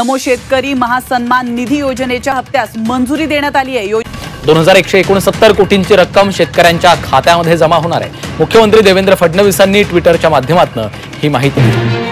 नमो शेतकरी महासन्मान निधी योजनेच्या हप्त्यास मंजुरी देण्यात आली आहे। 2169 कोटींची रक्कम शेतकऱ्यांच्या खात्यामध्ये जमा होणार आहे। मुख्यमंत्री देवेंद्र फडणवीसांनी ट्विटरच्या माध्यमातून ही माहिती दिली।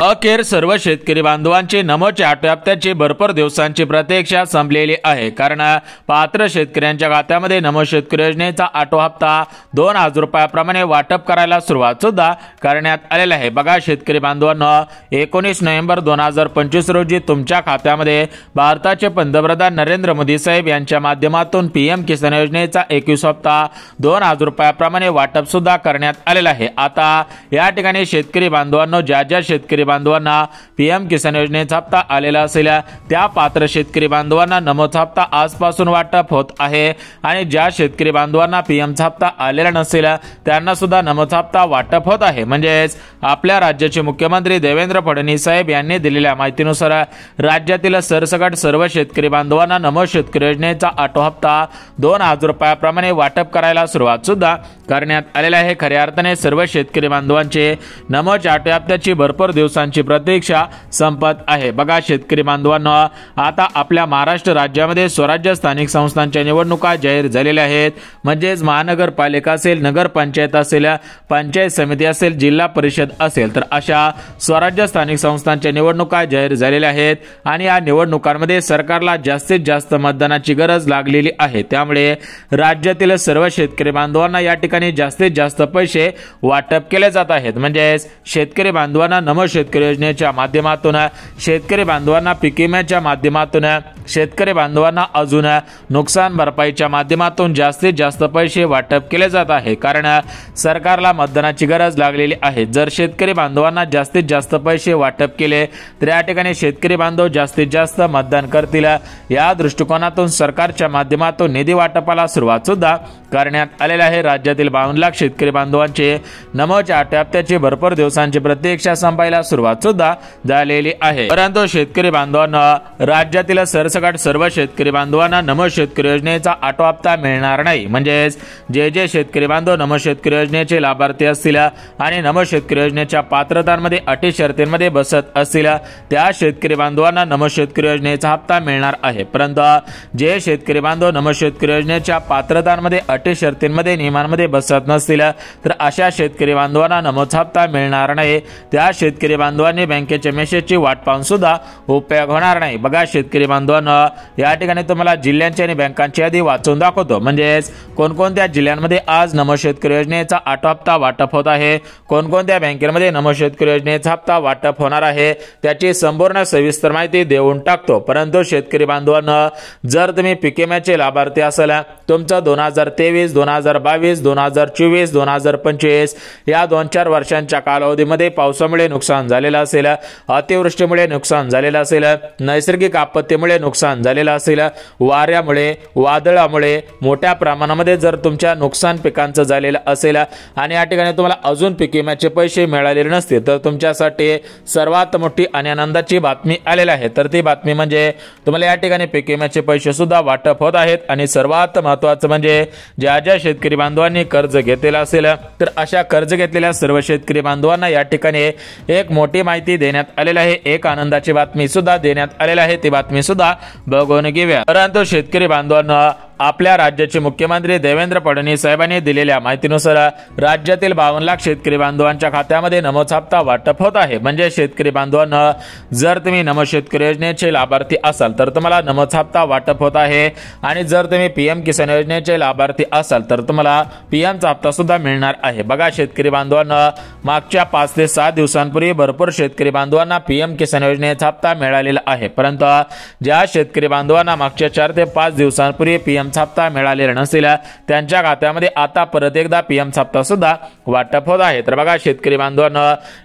अखेर सर्व शेतकरी बांधवांची नमोच्या हप्त्याची भरपूर दिवसांची प्रतीक्षा संपलेली आहे। कारण पात्र शेतकऱ्यांच्या खात्यामध्ये नमो शेतकरी योजनेचा ऑटो हप्ता 2000 रुपयाप्रमाणे वाटप करायला सुरुवात सुद्धा करण्यात आलेली आहे। बघा शेतकरी बांधवांनो, 19 नोव्हेंबर 2025 रोजी तुमच्या खात्यामध्ये भारताचे पंतप्रधान नरेंद्र मोदी साहेब यांच्या माध्यमातून पीएम किसान योजनेचा 21 हप्ता 2000 रुपयाप्रमाणे वाटप सुद्धा करण्यात आलेला आहे। आता या ठिकाणी शेतकरी बांधवांनो, ज्या शेतकरी बांधवांना पीएम किसान योजनेचा हप्ता आलेला असेल त्या पात्र शेतकरी बांधवांना नमोचा हप्ता आजपासून वाटप होत आहे आणि ज्या शेतकरी बांधवांना पीएमचा हप्ता आलेला नसेल त्यांना सुद्धा नमोचा हप्ता वाटप होत आहे। म्हणजेच आपल्या राज्याचे मुख्यमंत्री देवेंद्र फडणवीस साहेब यांनी दिलेल्या माहितीनुसार राज्यातील सरसकट सर्व शेतकरी बांधवांना नमो शेतकरी योजनेचा ऑटो हप्ता 2000 रुपयाप्रमाणे वाटप करायला सुरुवात सुद्धा करण्यात आलेला आहे। खऱ्या अर्थाने सर्व शेतकरी बांधवांचे नमोच्या ऑटो हप्त्याची भरपूर दिवसांची प्रतीक्षा संपत आहे। बघा शेतकरी बांधवांनो, आता आपल्या महाराष्ट्र राज्यामध्ये स्वराज्य स्थानिक संस्थांच्या निवडणुका जाहीर झालेल्या आहेत। म्हणजेच महानगरपालिका असेल, नगरपंचायत असेल, पंचायत समिती असेल, जिल्हा परिषद असेल, तर अशा स्वराज्य स्थानिक संस्थांच्या निवडणुका जाहीर झालेल्या आहेत आणि या निवडणुकांमध्ये सरकारला जास्तीत जास्त मतदानाची गरज लागलेली आहे। त्यामुळे राज्यातील सर्व शेतकरी बांधवांना या ठिकाणी जास्तीत जास्त पैसे वाटप केले जात आहेत। म्हणजेच शेतकरी बांधवांना नमो शेतकरी योजनेच्या माध्यमातून, शेतकरी बांधवांना पीक विम्याच्या माध्यमातून, शेतकरी बांधवांना अजून नुकसान भरपाईच्या माध्यमातून जास्तीत जास्त पैसे वाटप केले जात आहे। कारण सरकारला मतदानाची गरज लागलेली आहे। जर शेतकरी बांधवांना जास्तीत जास्त पैसे वाटप केले तर या ठिकाणी शेतकरी बांधव जास्तीत जास्त मतदान करतील। या दृष्टिकोनातून सरकारच्या माध्यमातून निधी वाटपाला सुरुवात सुद्धा करण्यात आलेली आहे। राज्यातील 52 लाख शेतकरी बांधवांचे नमोच्या ऑटो हप्त्याची भरपूर दिवसांची प्रतीक्षा संपायला सुरुवात सुद्धा झालेली आहे। परंतु शेतकरी बांधवांना, राज्यातील सरसकट सर्व शेतकरी बांधवांना नमो शेतकरी योजनेचा ऑटो हप्ता मिळणार नाही। म्हणजेच जे शेतकरी बांधव नमो शेतकरी योजनेचे लाभार्थी असतील आणि नमो शेतकरी योजनेच्या पात्रतांमध्ये अटी शर्तींमध्ये बसत असतील त्या शेतकरी बांधवांना नमो शेतकरी योजनेचा हप्ता मिळणार आहे। परंतु जे शेतकरी बांधव नमो शेतकरी योजनेच्या पात्रतांमध्ये अटी शर्तींमध्ये नियमांमध्ये बसत नसतील तर अशा शेतकरी बांधवांना नमोचा हप्ता मिळणार नाही। त्या शेतकरी बांधवांनी बँकेच्या मेसेजची वाट पाहून सुद्धा उपयोग होणार नाही। बघा शेतकरी बांधवांनो, या ठिकाणी तुम्हाला जिल्ह्यांची आणि बँकांची यादी वाचून दाखवतो। म्हणजेच कोणकोणत्या जिल्ह्यांमध्ये आज नमो शेतकरी योजनेचा ऑटो हप्ता वाटप होत आहे, कोणकोणत्या बँकेमध्ये नमो शेतकरी योजनेचा हप्ता वाटप होणार आहे, त्याची संपूर्ण सविस्तर माहिती देऊन टाकतो। परंतु शेतकरी बांधवांनो, जर तुम्ही पीक विम्याचे लाभार्थी असाल, तुमचं 2023, 2022, 2024, 2025 या 2-4 वर्षांच्या कालावधीमध्ये पावसामुळे नुकसान झालेलं असेल, अतिवृष्टीमुळे नुकसान झालेलं असेल, नैसर्गिक आपत्तीमुळे नुकसान झालेलं असेल, वाऱ्यामुळे, वादळामुळे मोठ्या प्रमाणामध्ये जर तुमच्या नुकसान पिकांचं झालेलं असेल आणि या ठिकाणी तुम्हाला अजून पीक विम्याचे पैसे मिळालेले नसतील तर तुमच्यासाठी सर्वात मोठी आणि आनंदाची बातमी आलेली आहे। तर ती बातमी म्हणजे तुम्हाला या ठिकाणी पीक विम्याचे पैसे सुद्धा वाटप होत आहेत आणि सर्वात महत्त्वाचं म्हणजे ज्या शेतकरी बांधवांनी कर्ज घेतलेलं असेल तर अशा कर्ज घेतलेल्या सर्व शेतकरी बांधवांना या ठिकाणी एक मोठी माहिती देण्यात आलेली आहे, एक आनंदाची बातमी सुद्धा देण्यात आलेली आहे। ती बातमी सुद्धा बघून घेऊया। परंतु शेतकरी बांधवांना, आपल्या राज्याचे मुख्यमंत्री देवेंद्र फडणवीस साहेबांनी दिलेल्या माहितीनुसार राज्यातील 52 लाख शेतकरी बांधवांच्या खात्यामध्ये नमोचा हप्ता वाटप होत आहे। म्हणजे शेतकरी बांधवांना, जर तुम्ही नमो शेतकरी योजनेचे लाभार्थी असाल तर तुम्हाला नमोचा हप्ता वाटप होत आहे आणि जर तुम्ही पीएम किसान योजनेचे लाभार्थी असाल तर तुम्हाला पीएमचा हप्ता सुद्धा मिळणार आहे। बघा शेतकरी बांधवांना, मागच्या 5 ते 6 दिवसांपूर्वी भरपूर शेतकरी बांधवांना पीएम किसान योजनेचा हप्ता मिळालेला आहे। परंतु ज्या शेतकरी बांधवांना मागच्या 4 ते 5 दिवसांपूर्वी पीएम हप्ता मिळालेला नसेल त्यांच्या खात्यामध्ये आता परत एकदा पीएम हप्ता सुद्धा वाटप होत आहे। तर बघा शेतकरी बांधवांनो,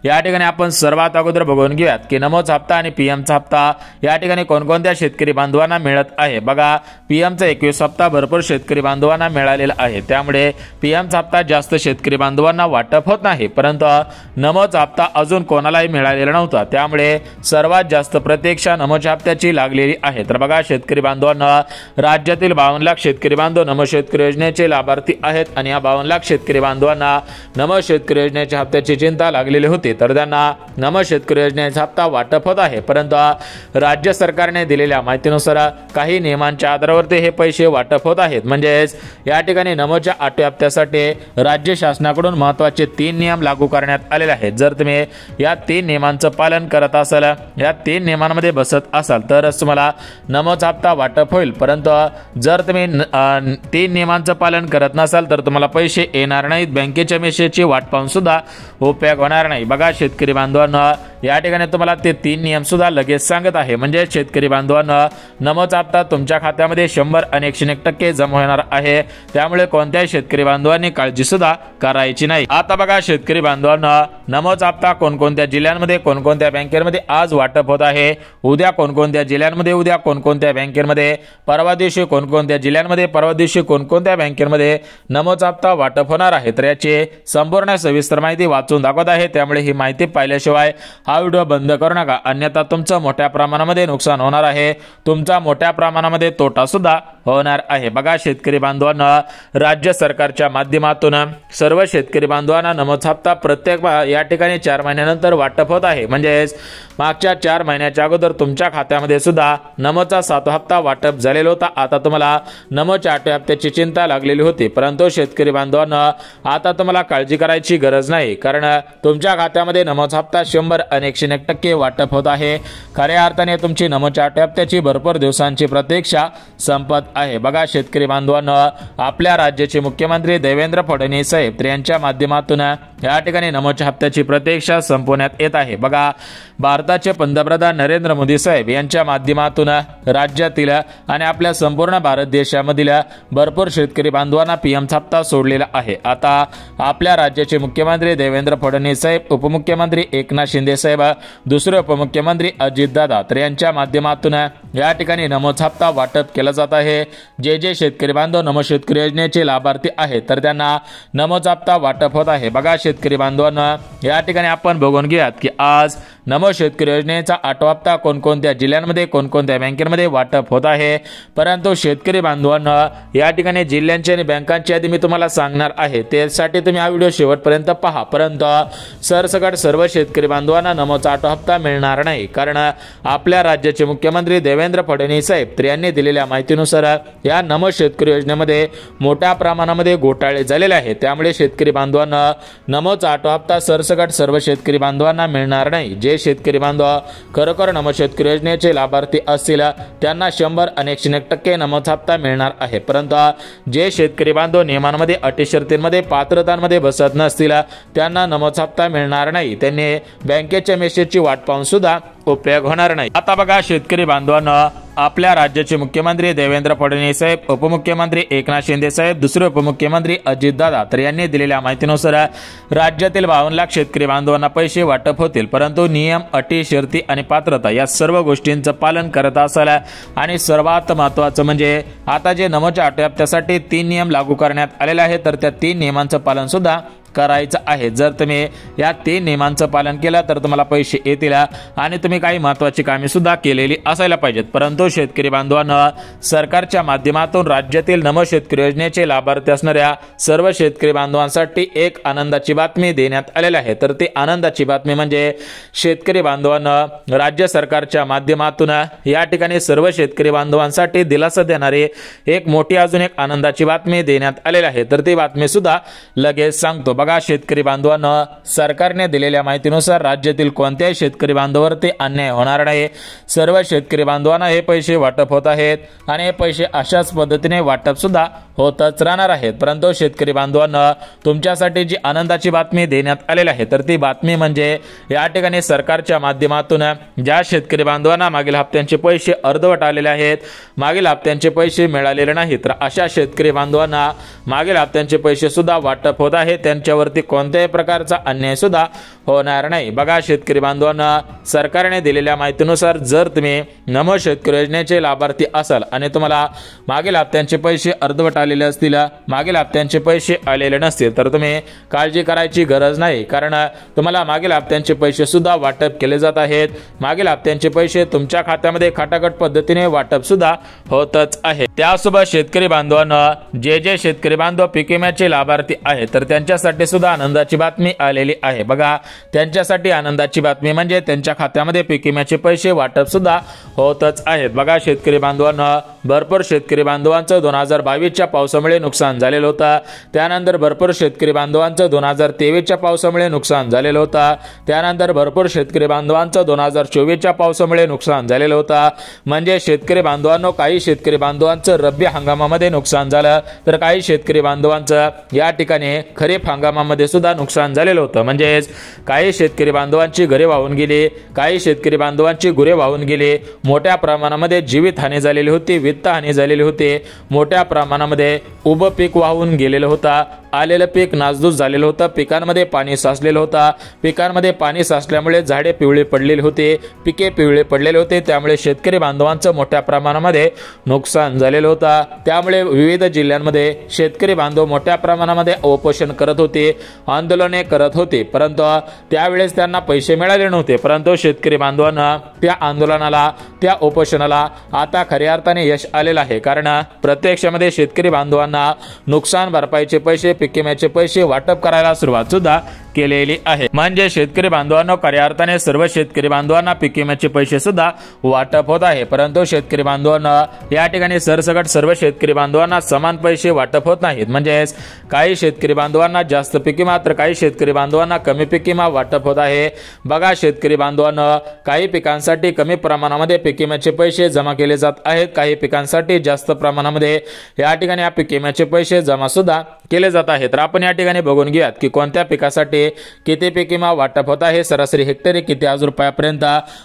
या ठिकाणी आपण सर्वात अगोदर बघून घेऊयात की नमोचा हप्ता आणि पीएमचा हप्ता या ठिकाणी कोणकोणत्या शेतकरी बांधवांना मिळत आहे। बघा पीएमचा 21 हप्ता भरपूर शेतकरी बांधवांना मिळालेला आहे, त्यामुळे पीएमचा हप्ता जास्त शेतकरी बांधवांना वाटप होत नाही। परंतु नमोचा हप्ता अजून कोणालाही मिळालेला नव्हता, त्यामुळे सर्वात जास्त प्रतीक्षा नमोच्या हप्त्याची लागलेली आहे। तर बघा शेतकरी बांधवांना, राज्यातील 52 लाख शेतकरी बांधव नमो शेतकरी योजनेचे लाभार्थी आहेत आणि या 52 लाख शेतकरी बांधवांना नमो शेतकरी योजनेच्या हप्त्याची चिंता लागलेली होती, तर त्यांना नमो शेतकरी योजनेचा हप्ता वाटप होत आहे. परंतु राज्य सरकारने दिलेल्या माहितीनुसार काही नियमांच्या आधारावरती हे पैसे वाटप होत आहेत. म्हणजेच या ठिकाणी नमोच्या 8व्या हप्त्यासाठी राज्य शासनाकडून महत्त्वाचे 3 नियम लागू करण्यात आलेले आहेत. जर तुम्ही या 3 नियमांचं पालन करत असाल, या 3 नियमांमध्ये बसत असाल तरच तुम्हाला नमोचा हप्ता वाटप होईल. परंतु जर तुम्ही 3 नियमांचं पालन करत नसाल तर तुम्हाला पैसे येणार नाहीत. बँकेच्या मेसेजची वाट पाहून सुद्धा उपयोग होणार नाही. बघा शेतकरी बांधवांना या ठिकाणी तुम्हाला ते 3 नियम सुद्धा लगेच सांगत आहे. म्हणजे शेतकरी बांधवांना नमोचा हप्ता तुमच्या खात्यामध्ये 100 आणि 101% जमा होणार आहे. त्यामुळे कोणत्याही शेतकरी बांधवांनी काळजी सुद्धा करायची नाही. आता बघा शेतकरी बांधवांना नमोचा हप्ता कोणकोणत्या जिल्ह्यांमध्ये कोणकोणत्या बँकेमध्ये आज वाटप होत आहे, उद्या कोणकोणत्या जिल्ह्यांमध्ये, उद्या कोणकोणत्या बँकेमध्ये, परवा दिवशी कोणकोणत्या जिल्ह्यांमध्ये, परवा दिवशी कोणकोणत्या बँकेमध्ये नमोचा हप्ता वाटप होणार आहे. तर याची संपूर्ण सविस्तर माहिती वाचून दाखवत आहे. त्यामुळे ही माहिती पाहिल्याशिवाय हा व्हिडिओ बंद करू नका, अन्यथा तुमचं मोठ्या प्रमाणामध्ये नुकसान होणार आहे, तुमचा मोठ्या प्रमाणामध्ये तोटा सुद्धा होणार आहे. बघा शेतकरी बांधवांना राज्य सरकारच्या माध्यमातून सर्व शेतकरी बांधवांना नमोचा हप्ता प्रत्येक या ठिकाणी 4 महिन्यानंतर वाटप होत आहे. म्हणजेच मागच्या 4 महिन्याच्या अगोदर तुमच्या खात्यामध्ये सुद्धा नमोचा 7वा हप्ता वाटप झालेला होता. आता तुम्हाला नमोच्या 8व्या हप्त्याची चिंता लागलेली होती. परंतु शेतकरी बांधवांना आता तुम्हाला काळजी करायची गरज नाही, कारण तुमच्या खात्यामध्ये नमोचा हप्ता 100 आणि 101% वाटप होत आहे. खऱ्या अर्थाने तुमची नमोच्या 8व्या हप्त्याची भरपूर दिवसांची प्रतीक्षा संपत आहे. बघा शेतकरी बांधवांना आपल्या राज्याचे मुख्यमंत्री देवेंद्र फडणवीस साहेब यांच्या माध्यमातून या ठिकाणी नमोच्या हप्त्याची प्रतीक्षा संपवण्यात येत आहे. बघा भारताचे पंतप्रधान नरेंद्र मोदी साहेब यांच्या माध्यमातून राज्यातील आणि आपल्या संपूर्ण भारत देशामधील भरपूर शेतकरी बांधवांना पीएमचा हप्ता सोडलेला आहे. आता आपल्या राज्याचे मुख्यमंत्री देवेंद्र फडणवीस साहेब, उपमुख्यमंत्री एकनाथ शिंदे साहेब, दुसरे उपमुख्यमंत्री अजितदादा तर यांच्या माध्यमातून या ठिकाणी नमोचा हप्ता वाटप केला जात आहे. जे शेतकरी बांधव नमो शेतकरी योजनेचे लाभार्थी आहेत तर त्यांना नमोचा हप्ता वाटप होत आहे. बघा शेतकरी बांधवांना या ठिकाणी आपण बघून घेऊयात की आज नमो शेतकरी योजनेचा 8वा हप्ता कोणकोणत्या जिल्ह्यांमध्ये कोणकोणत्या बँकेमध्ये वाटप होत आहे. परंतु शेतकरी बांधवांना या ठिकाणी जिल्ह्यांची आणि बँकांची यादी मी तुम्हाला सांगणार आहे, त्यासाठी तुम्ही हा व्हिडिओ शेवटपर्यंत पहा. परंतु सरसकट सर्व शेतकरी बांधवांना नमोचा 8वा हप्ता मिळणार नाही, कारण आपल्या राज्याचे मुख्यमंत्री देवेंद्र फडणवीस साहेब यांनी दिलेल्या माहितीनुसार या नमो शेतकरी योजनेमध्ये मोठ्या प्रमाणामध्ये घोटाळे झालेले आहेत. त्यामुळे शेतकरी बांधवांना नमोचा 8वा हप्ता सरसकट सर्व शेतकरी बांधवांना मिळणार नाही. जे शेतकरी बांधव खरोखर नमो शेतकरी योजनेचे लाभार्थी असतील त्यांना 100 आणि 101% नमोचा हप्ता मिळणार आहे. परंतु जे शेतकरी बांधव नियमांमध्ये, अटी शर्तींमध्ये, पात्रतांमध्ये बसत नसतील त्यांना नमोचा हप्ता मिळणार नाही. त्यांनी बँकेच्या मेसेजची वाट पाहून सुद्धा उपयोग होणार नाही. आता बघा शेतकरी बांधवांना आपल्या राज्याचे मुख्यमंत्री देवेंद्र फडणवीस साहेब, उपमुख्यमंत्री एकनाथ शिंदे साहेब, दुसरे उपमुख्यमंत्री अजितदादा तर यांनी दिलेल्या माहितीनुसार राज्यातील 52 लाख शेतकरी बांधवांना पैसे वाटप होतील. परंतु नियम, अटी, शर्ती आणि पात्रता या सर्व गोष्टींचं पालन करत असाल आणि सर्वात महत्त्वाचं म्हणजे आता जे नमोच्या 8व्या हप्त्यासाठी 3 नियम लागू करण्यात आलेले आहेत तर त्या 3 नियमांचं पालन सुद्धा करायचं आहे. जर तुम्ही या 3 नियमांचं पालन केलं तर तुम्हाला पैसे येतील आणि तुम्ही काही महत्त्वाची कामे सुद्धा केलेली असायला पाहिजेत. परंतु शेतकरी बांधवांना सरकारच्या माध्यमातून राज्यातील नमो शेतकरी योजनेचे लाभार्थी असणाऱ्या सर्व शेतकरी बांधवांसाठी एक आनंदाची बातमी देण्यात आलेली आहे. तर ती आनंदाची बातमी म्हणजे शेतकरी बांधवांना राज्य सरकारच्या माध्यमातून या ठिकाणी सर्व शेतकरी बांधवांसाठी दिलासा देणारी एक मोठी अजून एक आनंदाची बातमी देण्यात आलेली आहे. तर ती बातमी सुद्धा लगेच सांगतो. बघा शेतकरी बांधवांना सरकारने दिलेल्या माहितीनुसार राज्यातील कोणत्याही शेतकरी बांधवांवरती अन्याय होणार नाही. सर्व शेतकरी बांधवांना हे पैसे वाटप होत आहेत आणि हे पैसे अशाच पद्धतीने वाटप सुद्धा होतच राहणार आहेत. परंतु शेतकरी बांधवांना तुमच्यासाठी जी आनंदाची बातमी देण्यात आलेली आहे तर ती बातमी म्हणजे या ठिकाणी सरकारच्या माध्यमातून ज्या शेतकरी बांधवांना मागील हप्त्यांचे पैसे अर्धवट आलेले आहेत, मागील हप्त्यांचे पैसे मिळालेले नाहीत, तर अशा शेतकरी बांधवांना मागील हप्त्यांचे पैसे सुद्धा वाटप होत आहे. त्यांच्या त्यांच्यावरती कोणत्याही प्रकारचा अन्याय सुद्धा होणार नाही। बघा शेतकरी बांधवांना, सरकारने दिलेल्या माहितीनुसार जर तुम्ही नमो शेतकरी योजनेचे लाभार्थी असाल आणि तुम्हाला मागील हप्त्यांचे पैसे अर्धवट आलेले असतील, मागील हप्त्यांचे पैसे आलेले नसतील, तर तुम्ही काळजी करायची गरज नाही, कारण तुम्हाला मागील हप्त्यांचे पैसे सुद्धा वाटप केले जात आहेत। मागील हप्त्यांचे पैसे तुमच्या खात्यामध्ये खटाखट पद्धतीने वाटप सुद्धा होतच आहे। त्यासोबत शेतकरी बांधवांना, जे शेतकरी बांधव पीक विम्याचे लाभार्थी आहेत तर त्यांच्यासाठी सुद्धा आनंदाची बातमी आलेली आहे। बघा, त्यांच्यासाठी आनंदाची बातमी म्हणजे त्यांच्या खात्यामध्ये पीक विम्याचे पैसे वाटप सुद्धा होतच आहेत। बघा शेतकरी बांधवांना, भरपूर शेतकरी बांधवांचं 2022च्या पावसामुळे नुकसान झालेलं होतं, त्यानंतर भरपूर शेतकरी बांधवांचं 2023च्या पावसामुळे नुकसान झालेलं होतं, त्यानंतर भरपूर शेतकरी बांधवांचं 2024च्या पावसामुळे नुकसान झालेलं होतं। म्हणजे शेतकरी बांधवांनो, काही शेतकरी बांधवांचं रब्बी हंगामामध्ये नुकसान झालं, तर काही शेतकरी बांधवांचं या ठिकाणी खरीप हंगामामध्ये सुद्धा नुकसान झालेलं होतं। म्हणजेच काही शेतकरी बांधवांची घरे वाहून गेली, काही शेतकरी बांधवांची गुरे वाहून गेली, मोठ्या प्रमाणामध्ये जीवित हानी झालेली होती, वित्त हानी झालेली होती, मोठ्या प्रमाणामध्ये उभं पीक वाहून गेलेलं होतं, आलेलं पीक नासधूस झालेलं होतं, पिकांमध्ये पाणी साचलेलं होतं, पिकांमध्ये पाणी साचल्यामुळे झाडे पिवळी पडलेली होती, पिके पिवळे पडलेले होते, त्यामुळे शेतकरी बांधवांचं मोठ्या प्रमाणामध्ये नुकसान झालेलं होतं। त्यामुळे विविध जिल्ह्यांमध्ये शेतकरी बांधव मोठ्या प्रमाणामध्ये उपोषण करत होते, आंदोलने करत होते, परंतु त्यावेळेस त्यांना पैसे मिळाले नव्हते। परंतु शेतकरी बांधवांना त्या आंदोलनाला, त्या उपोषणाला आता खऱ्या अर्थाने यश आलेलं आहे, कारण प्रत्यक्षामध्ये शेतकरी बांधवांना नुकसान भरपाईचे पैसे, पीक विम्याचे पैसे वाटप करायला सुरुवात सुद्धा केलेली आहे। म्हणजे शेतकरी बांधवांना खऱ्या अर्थाने सर्व शेतकरी बांधवांना पीक विम्याचे पैसे सुद्धा वाटप होत आहे, परंतु शेतकरी बांधवांना या ठिकाणी सरसकट सर्व शेतकरी बांधवांना समान पैसे वाटप होत नाहीत। म्हणजेच काही शेतकरी बांधवांना जास्त पीक विमा तर काही शेतकरी बांधवांना कमी पीक विमा वाटप होत आहे। बघा शेतकरी बांधवांना, काही पिकांसाठी कमी प्रमाणामध्ये पीक विम्याचे पैसे जमा केले जात आहेत, काही पिकांसाठी जास्त प्रमाणामध्ये या ठिकाणी पीक विम्याचे पैसे जमा सुद्धा केले जात आहेत। तर आपण या ठिकाणी बघून घेऊयात की कोणत्या पिकासाठी किती पीक विमा वाटप होत आहे, सरासरी हेक्टरी किती हजार रुपयापर्यंत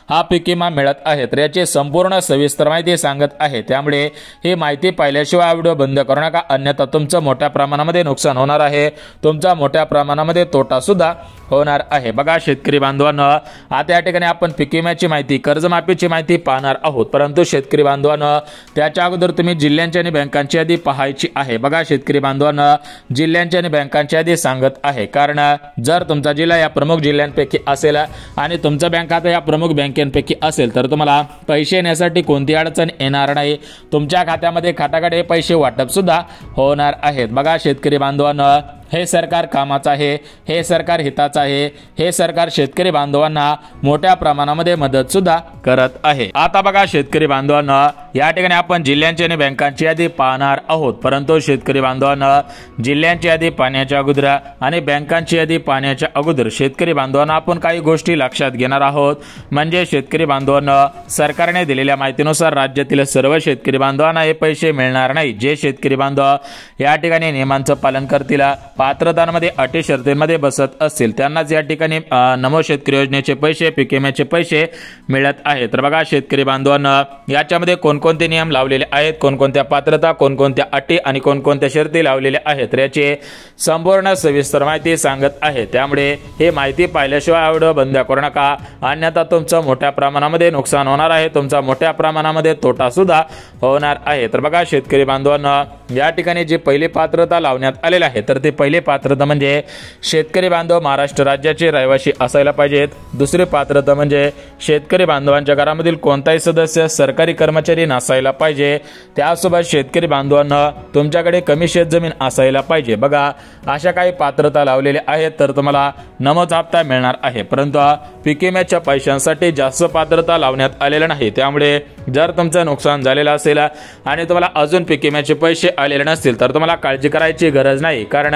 हा पीक विमा मिळत आहे, तर याची संपूर्ण सविस्तर माहिती सांगत आहे। त्यामुळे ही माहिती पाहिल्याशिवाय व्हिडिओ बंद करू नका, अन्यथा तुमचं मोठ्या प्रमाणामध्ये नुकसान होणार आहे, तुमचा मोठ्या प्रमाणामध्ये तोटा सुद्धा होणार आहे। बघा शेतकरी बांधवांना, आता या ठिकाणी आपण पीक विम्याची माहिती, कर्जमाफीची माहिती पाहणार आहोत, परंतु शेतकरी बांधवांना त्याच्या अगोदर तुम्ही जिल्ह्यांची आणि बँकांची यादी पाहायची आहे। बघा शेतकरी बांधवांना, जिल्ह्यांची आणि बँकांची यादी सांगत आहे, कारण जर तुमचा जिल्हा या प्रमुख जिल्ह्यांपैकी असेल आणि तुमचा बँक खाता या प्रमुख बँकेपैकी असेल तर तुम्हाला पैसे येण्यासाठी कोणती अडचण येणार नाही, तुमच्या खात्यामध्ये खटाखट हे पैसे वाटप सुद्धा होणार आहेत। बघा शेतकरी बांधवांना, हे सरकार कामाचं आहे, हे सरकार हिताचं आहे, हे सरकार शेतकरी बांधवांना मोठ्या प्रमाणामध्ये मदत सुद्धा करत आहे। आता बघा शेतकरी बांधवांना, या ठिकाणी आपण जिल्ह्यांची आणि बँकांची यादी पाहणार आहोत, परंतु शेतकरी बांधवांना जिल्ह्यांची यादी पाहण्याच्या अगोदर आणि बँकांची यादी पाहण्याच्या अगोदर शेतकरी बांधवांना आपण काही गोष्टी लक्षात घेणार आहोत। म्हणजे शेतकरी बांधवांना, सरकारने दिलेल्या माहितीनुसार राज्यातील सर्व शेतकरी बांधवांना हे पैसे मिळणार नाही। जे शेतकरी बांधव या ठिकाणी नियमांचं पालन करतील, पात्रतांमध्ये अटी शर्तींमध्ये बसत असतील, त्यांनाच या ठिकाणी नमो शेतकरी योजनेचे पैसे, पीक विम्याचे पैसे मिळत आहेत। तर बघा शेतकरी बांधवांना, याच्यामध्ये कोणकोणते नियम लावलेले आहेत, कोणकोणत्या पात्रता, कोणकोणत्या अटी आणि कोणकोणत्या शर्ती लावलेल्या आहेत, तर याची संपूर्ण सविस्तर माहिती सांगत आहे। त्यामुळे हे माहिती पाहिल्याशिवाय व्हिडिओ बंद करू नका, अन्यथा तुमचं मोठ्या प्रमाणामध्ये नुकसान होणार आहे, तुमचा मोठ्या प्रमाणामध्ये तोटा सुद्धा होणार आहे। तर बघा शेतकरी बांधवांना, या ठिकाणी जी पहिली पात्रता लावण्यात आलेली आहे, तर ते पहिली पात्रता म्हणजे शेतकरी बांधव महाराष्ट्र राज्याचे रहिवासी असायला पाहिजेत। दुसरी पात्रता म्हणजे शेतकरी बांधवांच्या घरामधील कोणताही सदस्य सरकारी कर्मचारी नसायला पाहिजे। त्यासोबत शेतकरी बांधवांना तुमच्याकडे कमी शेत जमीन असायला पाहिजे। बघा अशा काही पात्रता लावलेल्या आहेत, तर तुम्हाला नमोचा हप्ता मिळणार आहे, परंतु पीक विम्याच्या पैशांसाठी जास्त पात्रता लावण्यात आलेल्या नाही। त्यामुळे जर तुमचं नुकसान झालेलं असेल आणि तुम्हाला अजून पीक विम्याचे पैसे आलेले नसतील तर तुम्हाला काळजी करायची गरज नाही, कारण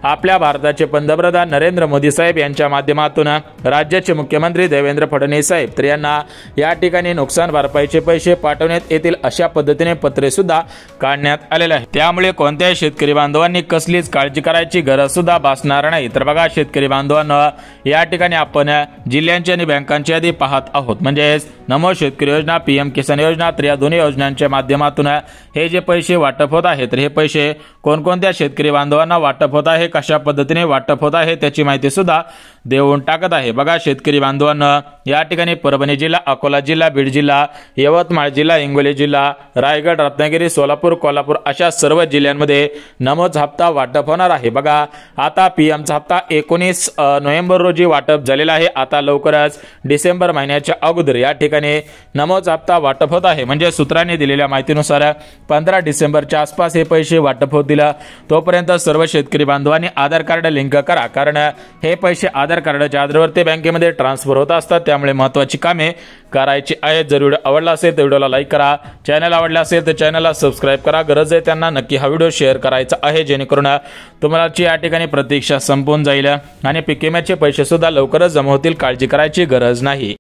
आपल्या भारताचे पंतप्रधान नरेंद्र मोदी साहेब यांच्या माध्यमातून राज्याचे मुख्यमंत्री देवेंद्र फडणवीस साहेब तर यांना या ठिकाणी नुकसान भरपाईचे पैसे पाठवण्यात येतील अशा पद्धतीने पत्रे सुद्धा काढण्यात आलेले आहे। त्यामुळे कोणत्याही शेतकरी बांधवांनी कसलीच काळजी करायची गरज सुद्धा भासणार नाही। तर बघा शेतकरी बांधवांनो, या ठिकाणी आपण जिल्ह्यांची आणि बँकांची यादी पाहत आहोत, म्हणजेच नमो शेतकरी योजना, पीएम किसान योजना, तर या दोन्ही योजनांच्या माध्यमातून हे जे पैसे वाटप होत आहे, तर हे पैसे कोणकोणत्या शेतकरी बांधवांना वाटप होत आहे, कशा पद्धतीने वाटप होत आहे त्याची माहिती सुद्धा देऊन टाकत आहे। बघा शेतकरी बांधवांना, या ठिकाणी परभणी जिल्हा, अकोला जिल्हा, बीड जिल्हा, यवतमाळ जिल्हा, हिंगोली जिल्हा, रायगड, रत्नागिरी, सोलापूर, कोल्हापूर अशा सर्व जिल्ह्यांमध्ये नमोचा हप्ता वाटप होणार आहे। बघा आता पीएमचा हप्ता 19 नोव्हेंबर रोजी वाटप झालेला आहे। आता लवकरच डिसेंबर महिन्याच्या अगोदर या ठिकाणी नमोचा हप्ता वाटप होत आहे, म्हणजे सूत्रांनी दिलेल्या माहितीनुसार 15 डिसेंबरच्या आसपास हे पैसे वाटप होतील। तोपर्यंत सर्व शेतकरी बांधवांनी आधार कार्ड लिंक करा, कारण हे पैसे आधार कार्डच्या आधारावर ते बँकेमध्ये ट्रान्सफर होत असतात, त्यामुळे महत्त्वाची कामे करायची आहेत। जर व्हिडिओ आवडला असेल तर व्हिडिओला लाईक करा, चॅनल आवडला असेल तर चॅनलला सबस्क्राईब करा, गरज आहे त्यांना नक्की हा व्हिडिओ शेअर करायचा आहे, जेणेकरून तुम्हाला या ठिकाणी प्रतीक्षा संपून जाईल आणि पीक विम्याचे पैसे सुद्धा लवकरच जमा होतील, काळजी करायची गरज नाही।